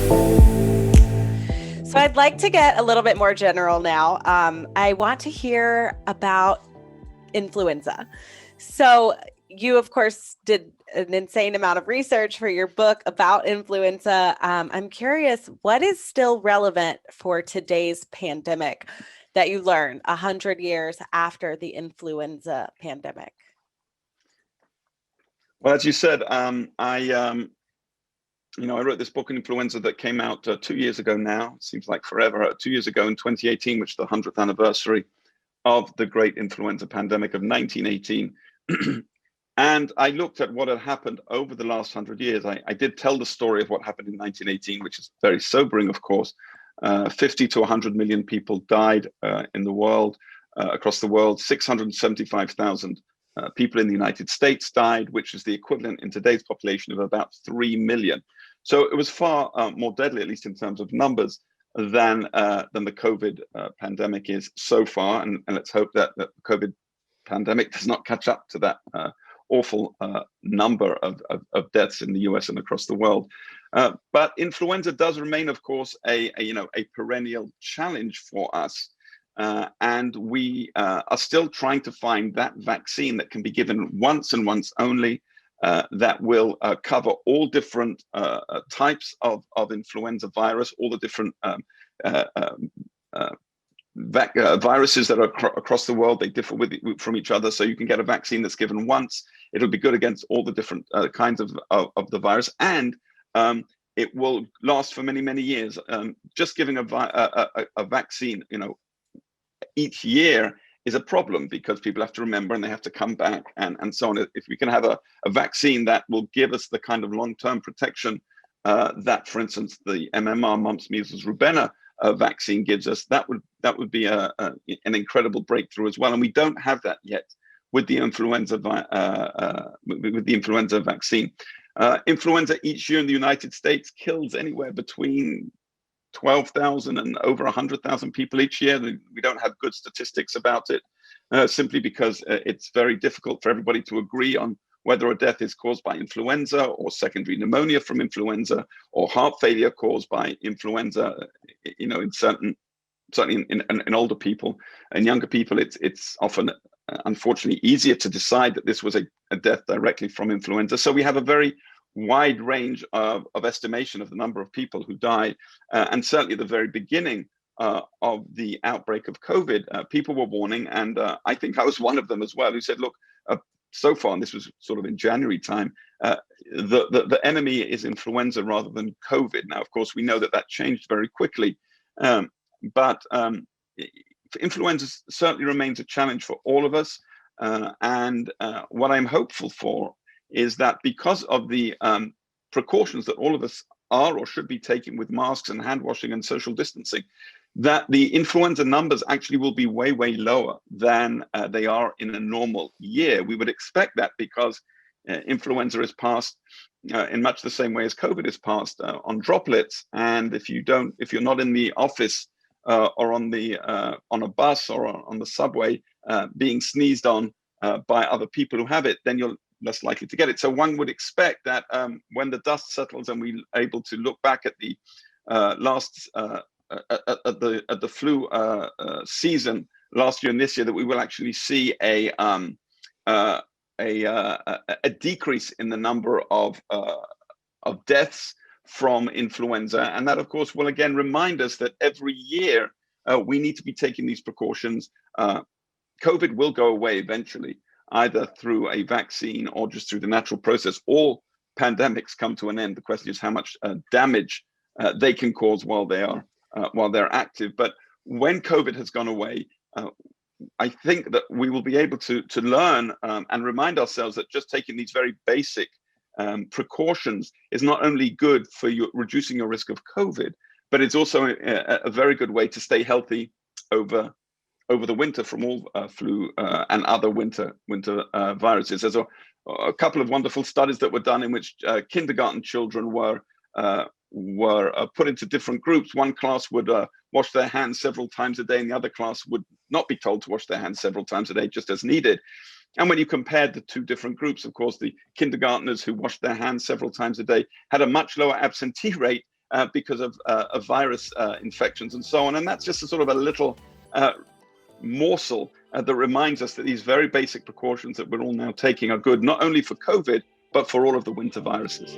So I'd like to get a little bit more general now. I want to hear about influenza. So you, of course, did an insane amount of research for your book about influenza. I'm curious, what is still relevant for today's pandemic that you learned 100 years after the influenza pandemic? Well, as you said, I wrote this book on influenza that came out 2 years ago now. It seems like forever. 2 years ago in 2018, which is the 100th anniversary of the great influenza pandemic of 1918. And I looked at what had happened over the last 100 years. I did tell the story of what happened in 1918, which is very sobering, of course. 50 to 100 million people died in the world, across the world. 675,000 people in the United States died, which is the equivalent in today's population of about 3 million. So it was far more deadly, at least in terms of numbers, than the COVID pandemic is so far. And let's hope that the COVID pandemic does not catch up to that awful number of deaths in the US and across the world. But influenza does remain, of course, a perennial challenge for us. And we are still trying to find that vaccine that can be given once and once only, that will cover all different types of influenza virus, all the different viruses that are across the world. They differ from each other. So you can get a vaccine that's given once. It'll be good against all the different kinds of the virus. And it will last for many, many years. Just giving a vaccine, each year is a problem because people have to remember and they have to come back and so on. If we can have a vaccine that will give us the kind of long-term protection that, for instance, the MMR, mumps, measles, rubella vaccine gives us, that would be an incredible breakthrough as well. And we don't have that yet with the influenza vaccine. Influenza each year in the United States kills anywhere between 12,000 and over 100,000 people each year. We don't have good statistics about it, simply because it's very difficult for everybody to agree on whether a death is caused by influenza or secondary pneumonia from influenza or heart failure caused by influenza. Certainly in older people and younger people, it's often unfortunately easier to decide that this was a death directly from influenza. So we have a very wide range of estimation of the number of people who died. And certainly at the very beginning of the outbreak of COVID, people were warning, and I think I was one of them as well, who said, look, so far, and this was sort of in January time, the enemy is influenza rather than COVID. Now, of course, we know that changed very quickly, but influenza certainly remains a challenge for all of us. And what I'm hopeful for is that because of the precautions that all of us are or should be taking with masks and hand washing and social distancing, that the influenza numbers actually will be way, way lower than they are in a normal year. We would expect that because influenza is passed in much the same way as COVID is passed, on droplets. And if you're not in the office or on a bus or on the subway being sneezed on by other people who have it, then you're less likely to get it. So one would expect that when the dust settles and we're able to look back at the at the flu season last year and this year, that we will actually see a decrease in the number of deaths from influenza, and that, of course, will again remind us that every year we need to be taking these precautions. COVID will go away eventually, either through a vaccine or just through the natural process. All pandemics come to an end. The question is how much damage they can cause while they're active. But when COVID has gone away, I think that we will be able to learn and remind ourselves that just taking these very basic precautions is not only good for reducing your risk of COVID, but it's also a very good way to stay healthy over the winter from all flu and other winter viruses. There's a couple of wonderful studies that were done in which kindergarten children were put into different groups. One class would wash their hands several times a day, and the other class would not be told to wash their hands several times a day, just as needed. And when you compared the two different groups, of course, the kindergartners who washed their hands several times a day had a much lower absentee rate because of virus infections and so on. And that's just a sort of a little morsel that reminds us that these very basic precautions that we're all now taking are good, not only for COVID, but for all of the winter viruses.